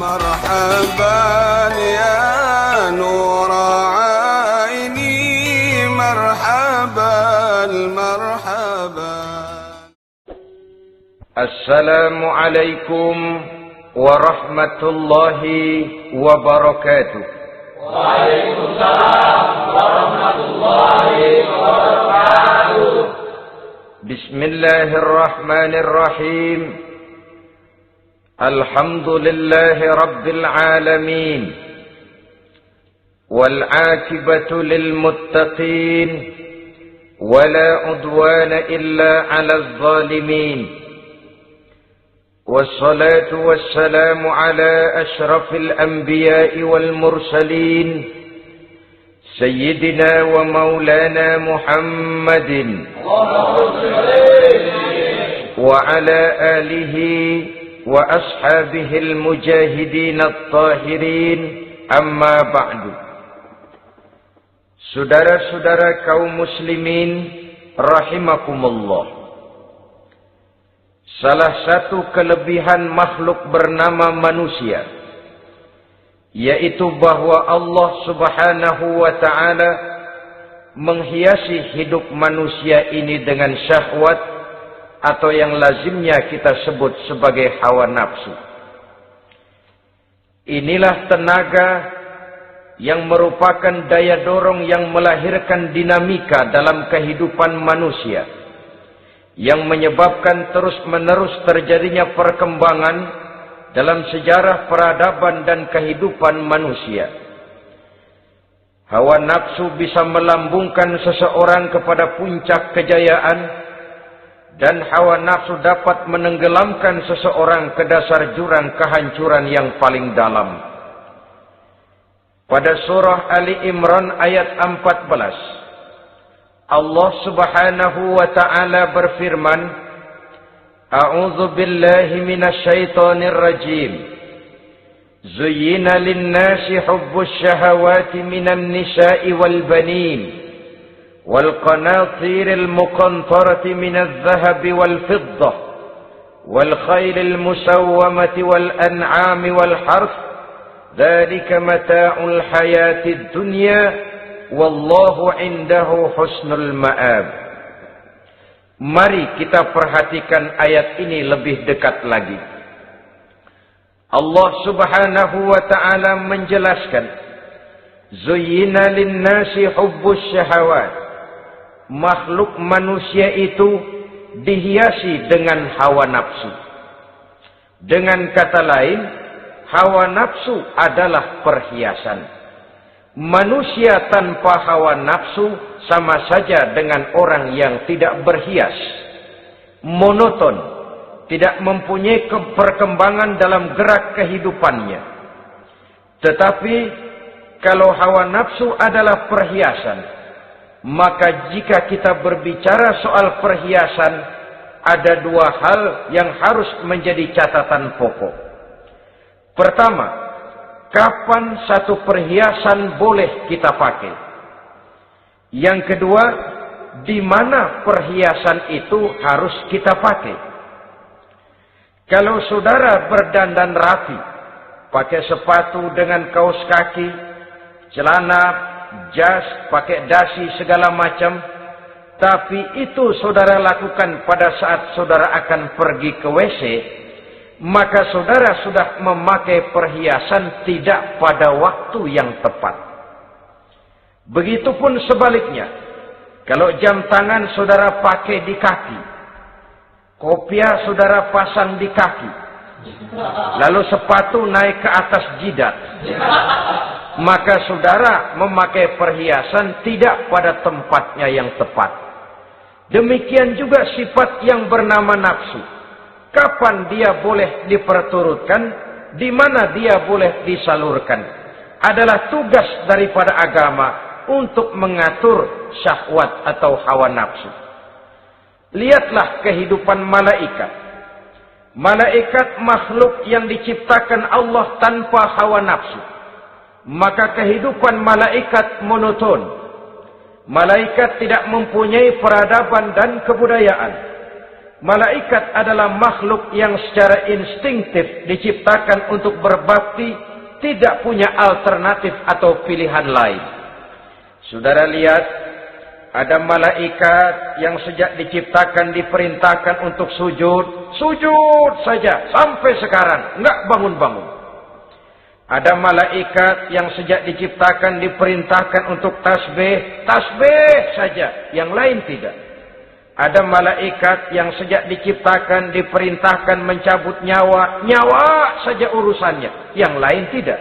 مرحبا يا نور عيني مرحبا مرحبا. السلام عليكم ورحمة الله وبركاته. وعليكم السلام ورحمة الله وبركاته. بسم الله الرحمن الرحيم. الحمد لله رب العالمين والعاقبة للمتقين ولا عدوان إلا على الظالمين، والصلاة والسلام على أشرف الأنبياء والمرسلين سيدنا ومولانا محمد وعلى آله وأصحابه المجاهدين الطاهرين. أما بعد. Saudara-saudara kaum muslimin rahimakumullah. Salah satu kelebihan makhluk bernama manusia, yaitu bahwa Allah Subhanahu wa ta'ala menghiasi hidup manusia ini dengan syahwat atau yang lazimnya kita sebut sebagai hawa nafsu. Inilah tenaga yang merupakan daya dorong yang melahirkan dinamika dalam kehidupan manusia, yang menyebabkan terus-menerus terjadinya perkembangan dalam sejarah peradaban dan kehidupan manusia. Hawa nafsu bisa melambungkan seseorang kepada puncak kejayaan, dan hawa nafsu dapat menenggelamkan seseorang ke dasar jurang kehancuran yang paling dalam. Pada surah Ali Imran ayat 14, Allah Subhanahu wa ta'ala berfirman, A'udzu billahi minasyaitonir rajim. Zuyyina lin-nasi hubbus syahawati minan nisa'i wal banin والقناطير المقنطرة من الذهب والفضة والخيل المسومة والأنعام والحرث ذلك متاع الحياة الدنيا والله عنده حسن المآب. Mari kita perhatikan ayat ini lebih dekat lagi. Allah Subhanahu wa ta'ala menjelaskan, Zuyyina lin-nasi hubbus syahawat. Makhluk manusia itu dihiasi dengan hawa nafsu. Dengan kata lain, hawa nafsu adalah perhiasan. Manusia tanpa hawa nafsu sama saja dengan orang yang tidak berhias, monoton, tidak mempunyai perkembangan dalam gerak kehidupannya. Tetapi kalau hawa nafsu adalah perhiasan, maka jika kita berbicara soal perhiasan, ada dua hal yang harus menjadi catatan pokok. Pertama, kapan satu perhiasan boleh kita pakai? Yang kedua, di mana perhiasan itu harus kita pakai? Kalau saudara berdandan rapi, pakai sepatu dengan kaos kaki, celana, jas, pakai dasi segala macam, tapi itu saudara lakukan pada saat saudara akan pergi ke WC, maka saudara sudah memakai perhiasan tidak pada waktu yang tepat. Begitupun sebaliknya, kalau jam tangan saudara pakai di kaki, kopiah saudara pasang di kaki, lalu sepatu naik ke atas jidat, maka saudara memakai perhiasan tidak pada tempatnya yang tepat. Demikian juga sifat yang bernama nafsu. Kapan dia boleh diperturutkan, di mana dia boleh disalurkan, adalah tugas daripada agama untuk mengatur syahwat atau hawa nafsu. Lihatlah kehidupan malaikat. Malaikat makhluk yang diciptakan Allah tanpa hawa nafsu. Maka kehidupan malaikat monoton. Malaikat tidak mempunyai peradaban dan kebudayaan. Malaikat adalah makhluk yang secara instingtif diciptakan untuk berbakti, tidak punya alternatif atau pilihan lain. Saudara lihat, ada malaikat yang sejak diciptakan diperintahkan untuk sujud, sujud saja sampai sekarang, enggak bangun-bangun. Ada malaikat yang sejak diciptakan diperintahkan untuk tasbih, tasbih saja, yang lain tidak. Ada malaikat yang sejak diciptakan diperintahkan mencabut nyawa, nyawa saja urusannya, yang lain tidak.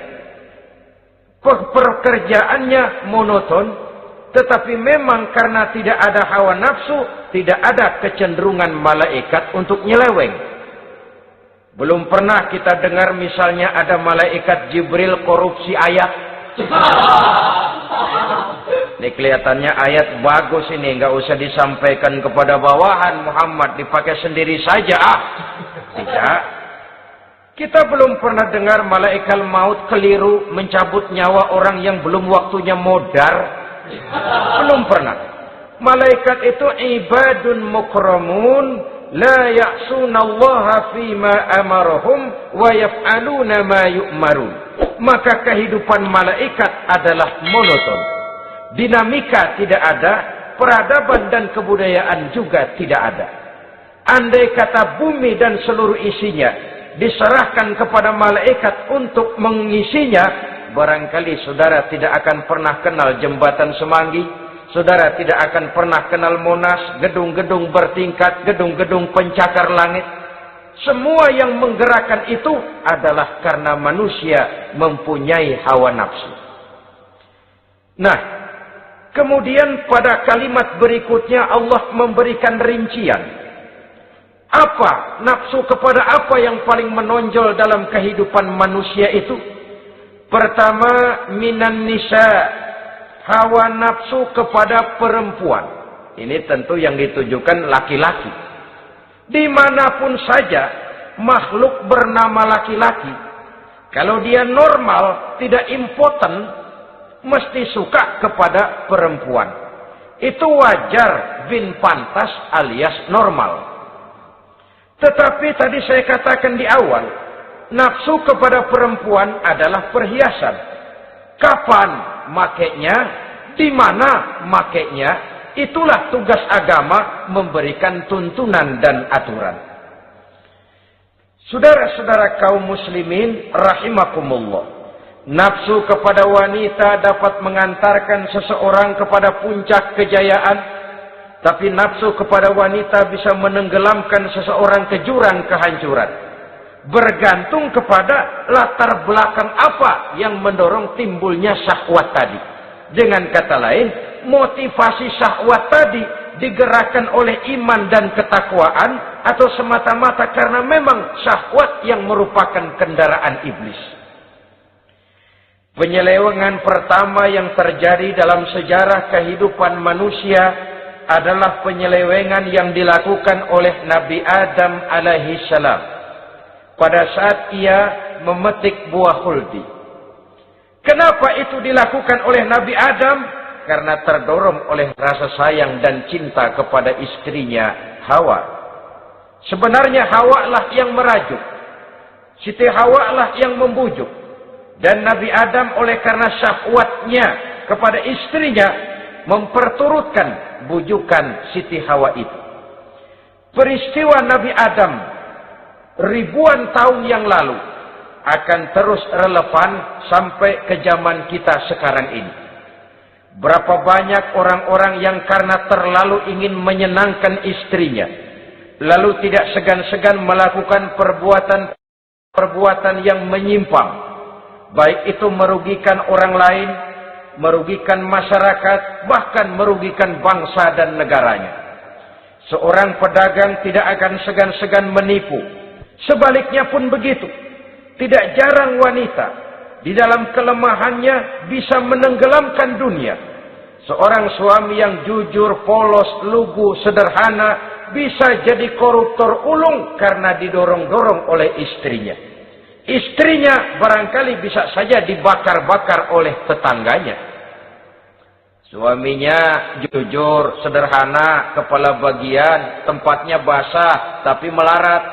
Pekerjaannya monoton, tetapi memang karena tidak ada hawa nafsu, tidak ada kecenderungan malaikat untuk nyeleweng. Belum pernah kita dengar misalnya ada malaikat Jibril korupsi ayat. Ini kelihatannya ayat bagus ini, nggak usah disampaikan kepada bawahan Muhammad, dipakai sendiri saja. Tidak. Kita belum pernah dengar malaikat maut keliru mencabut nyawa orang yang belum waktunya modar. Belum pernah. Malaikat itu ibadun mukramun, la ya'sunallaha fima amarahum wa yaf'aluna ma yu'marun. Maka kehidupan malaikat adalah monoton. Dinamika tidak ada, peradaban dan kebudayaan juga tidak ada. Andai kata bumi dan seluruh isinya diserahkan kepada malaikat untuk mengisinya, barangkali saudara tidak akan pernah kenal jembatan Semanggi, saudara tidak akan pernah kenal Monas, gedung-gedung bertingkat, gedung-gedung pencakar langit. Semua yang menggerakkan itu adalah karena manusia mempunyai hawa nafsu. Nah, kemudian pada kalimat berikutnya Allah memberikan rincian. Apa nafsu kepada apa yang paling menonjol dalam kehidupan manusia itu? Pertama, minan nisa, hawa nafsu kepada perempuan. Ini tentu yang ditujukan laki-laki. Dimanapun saja makhluk bernama laki-laki, kalau dia normal, tidak impoten, mesti suka kepada perempuan. Itu wajar, bin pantas alias normal. Tetapi tadi saya katakan di awal, nafsu kepada perempuan adalah perhiasan. Kapan makainya, di mana makainya, itulah tugas agama memberikan tuntunan dan aturan. Saudara-saudara kaum muslimin rahimakumullah, nafsu kepada wanita dapat mengantarkan seseorang kepada puncak kejayaan, tapi nafsu kepada wanita bisa menenggelamkan seseorang ke jurang kehancuran. Bergantung kepada latar belakang apa yang mendorong timbulnya syahwat tadi. Dengan kata lain, motivasi syahwat tadi digerakkan oleh iman dan ketakwaan, atau semata-mata karena memang syahwat yang merupakan kendaraan iblis. Penyelewengan pertama yang terjadi dalam sejarah kehidupan manusia adalah penyelewengan yang dilakukan oleh Nabi Adam alaihi salam pada saat ia memetik buah khuldi. Kenapa itu dilakukan oleh Nabi Adam? Karena terdorong oleh rasa sayang dan cinta kepada istrinya Hawa. Sebenarnya Hawa lah yang merajuk, Siti Hawa lah yang membujuk, dan Nabi Adam oleh karena syahwatnya kepada istrinya memperturutkan bujukan Siti Hawa itu. Peristiwa Nabi Adam ribuan tahun yang lalu akan terus relevan sampai ke zaman kita sekarang ini. Berapa banyak orang-orang yang karena terlalu ingin menyenangkan istrinya, lalu tidak segan-segan melakukan perbuatan yang menyimpang, baik itu merugikan orang lain, merugikan masyarakat, bahkan merugikan bangsa dan negaranya. Seorang pedagang tidak akan segan-segan menipu. Sebaliknya pun begitu. Tidak jarang wanita di dalam kelemahannya bisa menenggelamkan dunia. Seorang suami yang jujur, polos, lugu, sederhana bisa jadi koruptor ulung karena didorong-dorong oleh istrinya. Istrinya barangkali bisa saja dibakar-bakar oleh tetangganya. Suaminya jujur, sederhana, kepala bagian, tempatnya basah, tapi melarat.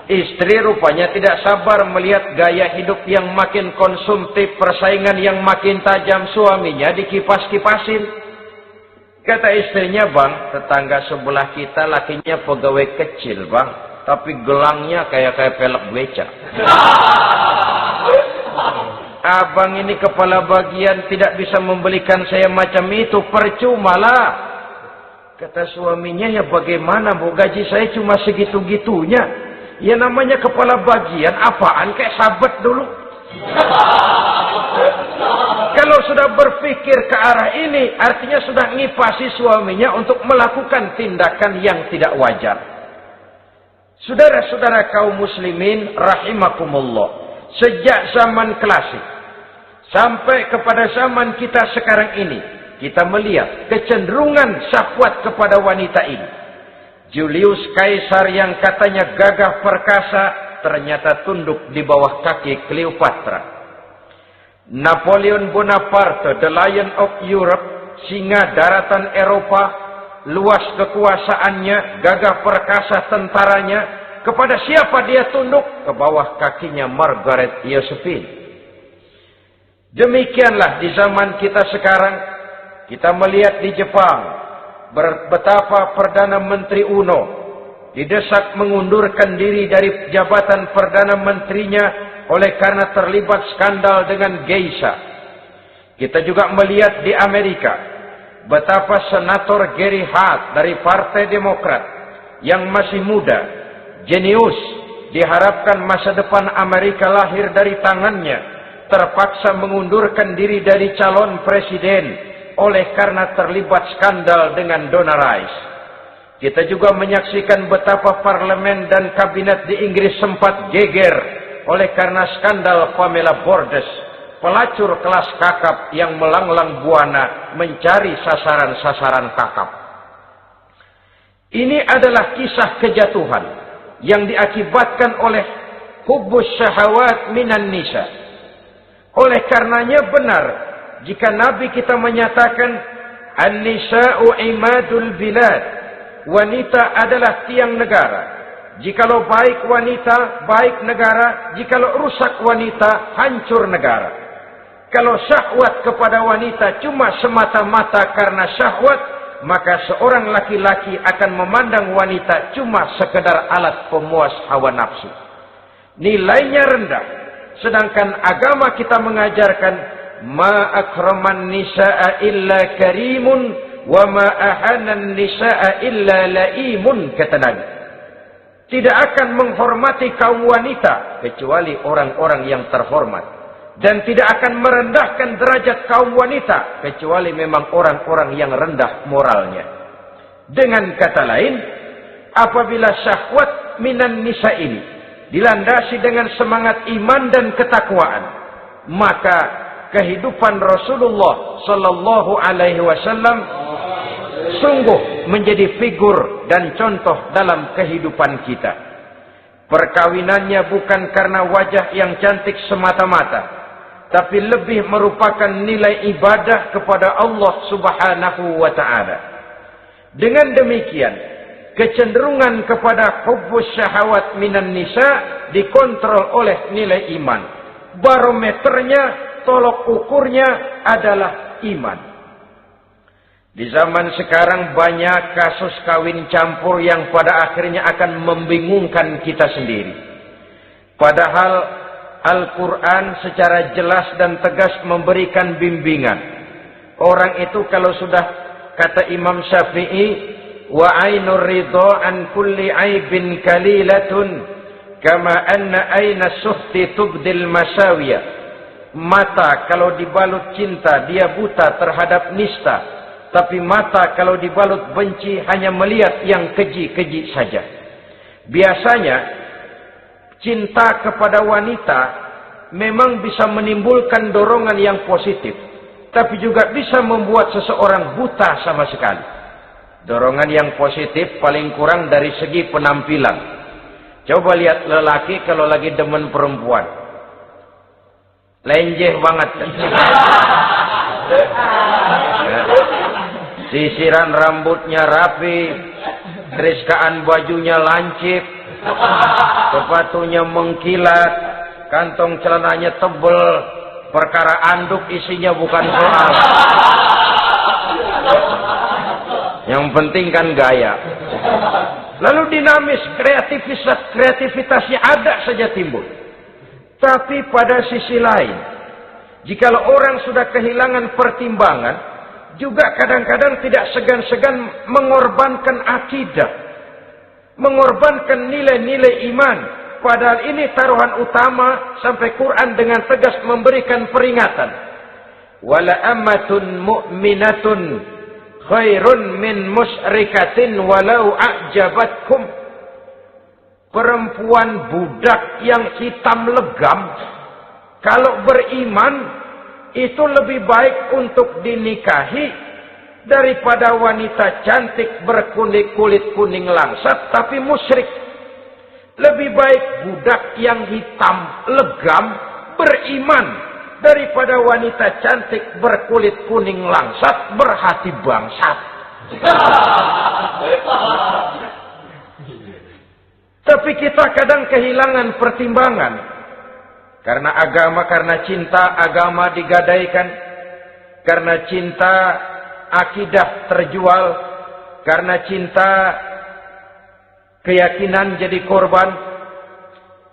Istri rupanya tidak sabar melihat gaya hidup yang makin konsumtif, persaingan yang makin tajam. Suaminya dikipas-kipasin. Kata istrinya, bang, tetangga sebelah kita lakinya pegawai kecil, bang, tapi gelangnya kayak pelek beca. Abang ini kepala bagian tidak bisa membelikan saya macam itu, percumalah. Kata suaminya, ya bagaimana bu, gaji saya cuma segitu-gitunya. Ya namanya kepala bagian, apaan, kayak sabet dulu. Kalau sudah berpikir ke arah ini, artinya sudah ngipasi suaminya untuk melakukan tindakan yang tidak wajar. Saudara-saudara kaum muslimin rahimakumullah, sejak zaman klasik sampai kepada zaman kita sekarang ini, kita melihat kecenderungan syahwat kepada wanita ini. Julius Caesar yang katanya gagah perkasa, ternyata tunduk di bawah kaki Cleopatra. Napoleon Bonaparte, the Lion of Europe, singa daratan Eropa, luas kekuasaannya, gagah perkasa tentaranya, kepada siapa dia tunduk? Ke bawah kakinya Margaret Josephine. Demikianlah di zaman kita sekarang, kita melihat di Jepang, betapa Perdana Menteri Uno didesak mengundurkan diri dari jabatan Perdana Menterinya oleh karena terlibat skandal dengan geisha. Kita juga melihat di Amerika, betapa Senator Gary Hart dari Partai Demokrat yang masih muda, jenius, diharapkan masa depan Amerika lahir dari tangannya, terpaksa mengundurkan diri dari calon presiden oleh karena terlibat skandal dengan Donna Rice. Kita juga menyaksikan betapa parlemen dan kabinet di Inggris sempat geger oleh karena skandal Pamela Bordes, pelacur kelas kakap yang melanglang buana mencari sasaran-sasaran kakap. Ini adalah kisah kejatuhan yang diakibatkan oleh hubbus syahawat minan nisa. Oleh karenanya benar jika Nabi kita menyatakan an-nisa'u imadul bilad, wanita adalah tiang negara. Jikalau baik wanita, baik negara. Jikalau rusak wanita, hancur negara. Kalau syahwat kepada wanita cuma semata-mata karena syahwat, maka seorang laki-laki akan memandang wanita cuma sekedar alat pemuas hawa nafsu. Nilainya rendah. Sedangkan agama kita mengajarkan ma akraman nisa'a illa karimun wa ma ahanan nisa'a illa laimun, kata Nabi. Tidak akan menghormati kaum wanita kecuali orang-orang yang terhormat, dan tidak akan merendahkan derajat kaum wanita kecuali memang orang-orang yang rendah moralnya. Dengan kata lain, apabila syahwat minan nisa ini dilandasi dengan semangat iman dan ketakwaan, maka kehidupan Rasulullah sallallahu alaihi wasallam sungguh menjadi figur dan contoh dalam kehidupan kita. Perkawinannya bukan karena wajah yang cantik semata-mata, tapi lebih merupakan nilai ibadah kepada Allah Subhanahu wa ta'ala. Dengan demikian, kecenderungan kepada hubbus syahawat minan nisa dikontrol oleh nilai iman. Barometernya, tolok ukurnya adalah iman. Di zaman sekarang banyak kasus kawin campur yang pada akhirnya akan membingungkan kita sendiri. Padahal Al-Quran secara jelas dan tegas memberikan bimbingan. Orang itu kalau sudah, kata Imam Syafi'i, wa ainur ridha an kulli aibin kalilatun kama anna aina suhti tubdil masawiya. Mata kalau dibalut cinta dia buta terhadap nista, tapi mata kalau dibalut benci hanya melihat yang keji-keji saja. Biasanya cinta kepada wanita memang bisa menimbulkan dorongan yang positif, tapi juga bisa membuat seseorang buta sama sekali. Dorongan yang positif paling kurang dari segi penampilan. Coba lihat lelaki kalau lagi demen perempuan, lenjeh banget. Sisiran rambutnya rapi, triskaan bajunya lancip, sepatunya mengkilat, kantong celananya tebel, perkara anduk isinya bukan soal. Yang penting kan gaya. Lalu dinamis, kreativitasnya ada saja timbul. Tapi pada sisi lain, jikalau orang sudah kehilangan pertimbangan, juga kadang-kadang tidak segan-segan mengorbankan akidah, mengorbankan nilai-nilai iman. Padahal ini taruhan utama, sampai Quran dengan tegas memberikan peringatan. Wala ammatun mu'minatun khairun min musyrikatin walau a'jabatkum. Perempuan budak yang hitam legam, kalau beriman, itu lebih baik untuk dinikahi daripada wanita cantik berkulit kuning langsat tapi musyrik. Lebih baik budak yang hitam legam beriman daripada wanita cantik berkulit kuning langsat berhati bangsat. Tapi kita kadang kehilangan pertimbangan. Karena agama, karena cinta agama digadaikan. Karena cinta akidah terjual. Karena cinta keyakinan jadi korban.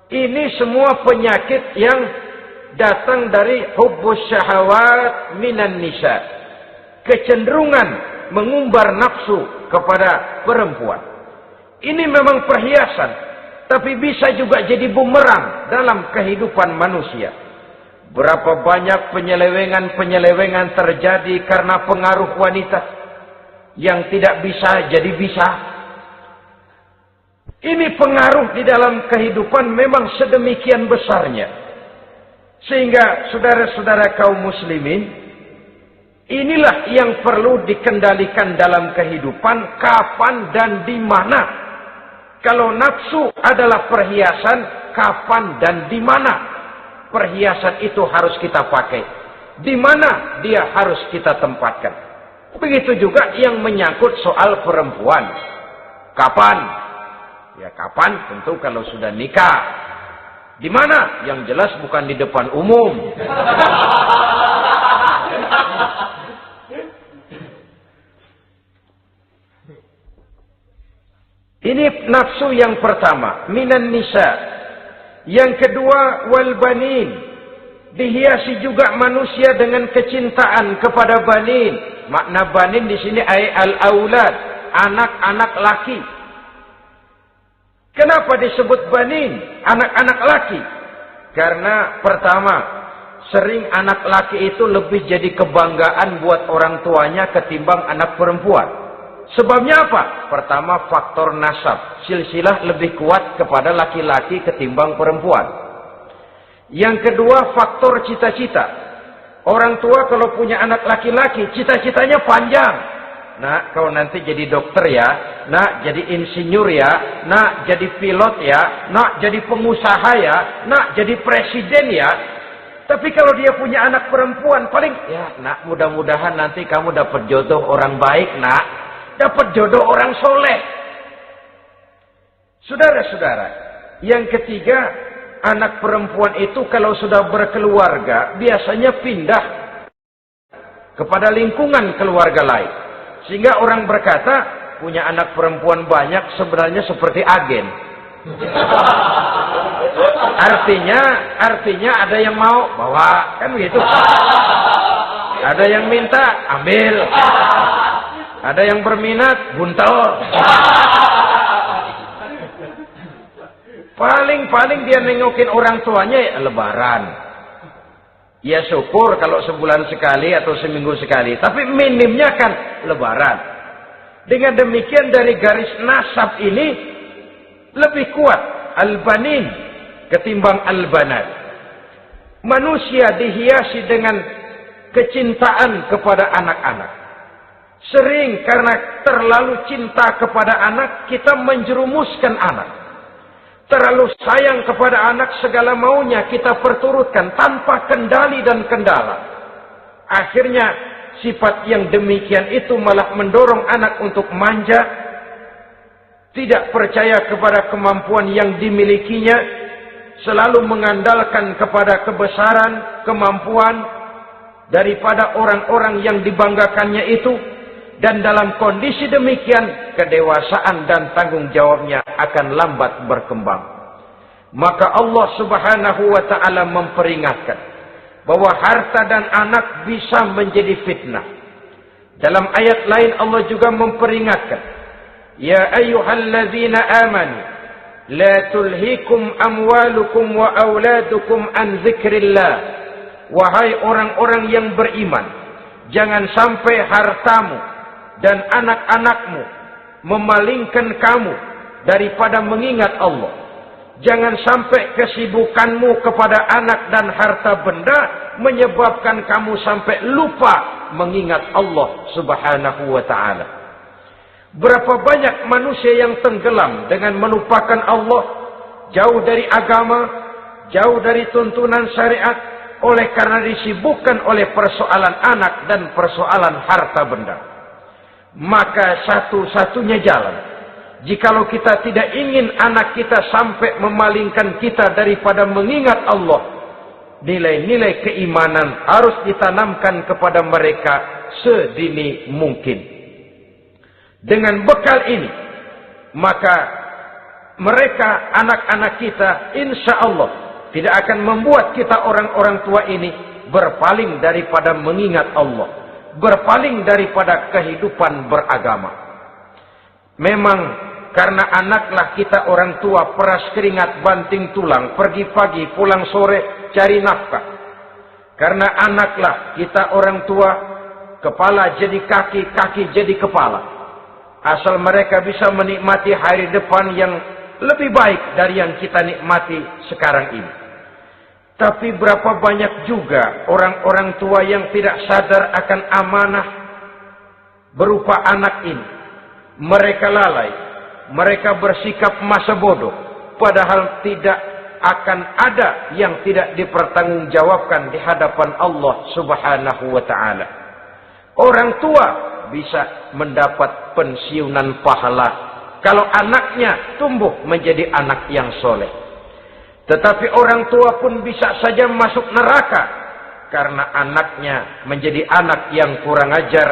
Ini semua penyakit yang datang dari hubbus syahawat minan nisa. Kecenderungan mengumbar nafsu kepada perempuan. Ini memang perhiasan, tapi bisa juga jadi bumerang dalam kehidupan manusia. Berapa banyak penyelewengan terjadi karena pengaruh wanita yang tidak bisa jadi bisa. Ini pengaruh di dalam kehidupan memang sedemikian besarnya. Sehingga saudara-saudara kaum muslimin, inilah yang perlu dikendalikan dalam kehidupan, kapan dan di mana. Kalau nafsu adalah perhiasan, kapan dan di mana perhiasan itu harus kita pakai? Di mana dia harus kita tempatkan? Begitu juga yang menyangkut soal perempuan. Kapan? Ya kapan? Tentu kalau sudah nikah. Di mana? Yang jelas bukan di depan umum. Ini nafsu yang pertama, minan nisa. Yang kedua, wal banin. Dihiasi juga manusia dengan kecintaan kepada banin. Makna banin di sini al-aulad, anak-anak laki. Kenapa disebut banin, anak-anak laki? Karena pertama, sering anak laki itu lebih jadi kebanggaan buat orang tuanya ketimbang anak perempuan. Sebabnya apa? Pertama, faktor nasab. Silsilah lebih kuat kepada laki-laki ketimbang perempuan. Yang kedua, faktor cita-cita. Orang tua kalau punya anak laki-laki, cita-citanya panjang. Nak, kau nanti jadi dokter ya. Nak, jadi insinyur ya. Nak, jadi pilot ya. Nak, jadi pengusaha ya. Nak, jadi presiden ya. Tapi kalau dia punya anak perempuan, paling, ya nak, mudah-mudahan nanti kamu dapat jodoh orang baik, nak. Dapat jodoh orang soleh. Saudara-saudara, yang ketiga, anak perempuan itu kalau sudah berkeluarga, biasanya pindah kepada lingkungan keluarga lain. Sehingga orang berkata, punya anak perempuan banyak sebenarnya seperti agen. Artinya ada yang mau bawa, kan begitu. Ada yang minta, ambil. Ada yang berminat, buntel. Paling dia nengokin orang tuanya ya lebaran. Ya syukur kalau sebulan sekali atau seminggu sekali. Tapi minimnya kan lebaran. Dengan demikian dari garis nasab ini lebih kuat al-banin ketimbang al-banat. Manusia dihiasi dengan kecintaan kepada anak-anak. Sering karena terlalu cinta kepada anak, kita menjerumuskan anak. Terlalu sayang kepada anak, segala maunya kita perturutkan tanpa kendali dan kendala. Akhirnya sifat yang demikian itu malah mendorong anak untuk manja, tidak percaya kepada kemampuan yang dimilikinya, selalu mengandalkan kepada kebesaran, kemampuan daripada orang-orang yang dibanggakannya itu. Dan dalam kondisi demikian, kedewasaan dan tanggung jawabnya akan lambat berkembang. Maka Allah Subhanahu wa ta'ala memperingatkan bahwa harta dan anak bisa menjadi fitnah. Dalam ayat lain Allah juga memperingatkan, ya ayyuhalladzina amanu la tulhikum amwalukum wa auladukum an dzikrillah. Wahai orang-orang yang beriman, jangan sampai hartamu dan anak-anakmu memalingkan kamu daripada mengingat Allah. Jangan sampai kesibukanmu kepada anak dan harta benda menyebabkan kamu sampai lupa mengingat Allah Subhanahu wa ta'ala. Berapa banyak manusia yang tenggelam dengan melupakan Allah, jauh dari agama, jauh dari tuntunan syariat, oleh karena disibukkan oleh persoalan anak dan persoalan harta benda. Maka satu-satunya jalan, jikalau kita tidak ingin anak kita sampai memalingkan kita daripada mengingat Allah, nilai-nilai keimanan harus ditanamkan kepada mereka sedini mungkin. Dengan bekal ini, maka mereka, anak-anak kita, insya Allah tidak akan membuat kita orang-orang tua ini berpaling daripada mengingat Allah, berpaling daripada kehidupan beragama. Memang karena anaklah kita orang tua peras keringat banting tulang, pergi pagi pulang sore cari nafkah. Karena anaklah kita orang tua kepala jadi kaki, kaki jadi kepala. Asal mereka bisa menikmati hari depan yang lebih baik dari yang kita nikmati sekarang ini. Tapi berapa banyak juga orang-orang tua yang tidak sadar akan amanah berupa anak ini. Mereka lalai, mereka bersikap masa bodoh, padahal tidak akan ada yang tidak dipertanggungjawabkan di hadapan Allah Subhanahu wa ta'ala. Orang tua bisa mendapat pensiunan pahala kalau anaknya tumbuh menjadi anak yang soleh. Tetapi orang tua pun bisa saja masuk neraka karena anaknya menjadi anak yang kurang ajar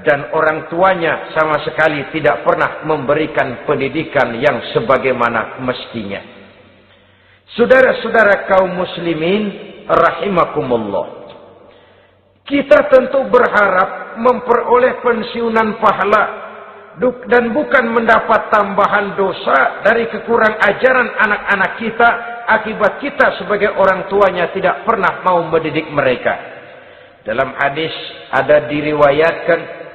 dan orang tuanya sama sekali tidak pernah memberikan pendidikan yang sebagaimana mestinya. Saudara-saudara kaum muslimin rahimakumullah, kita tentu berharap memperoleh pensiunan pahala dan bukan mendapat tambahan dosa dari kekurang ajaran anak-anak kita akibat kita sebagai orang tuanya tidak pernah mau mendidik mereka. Dalam hadis ada diriwayatkan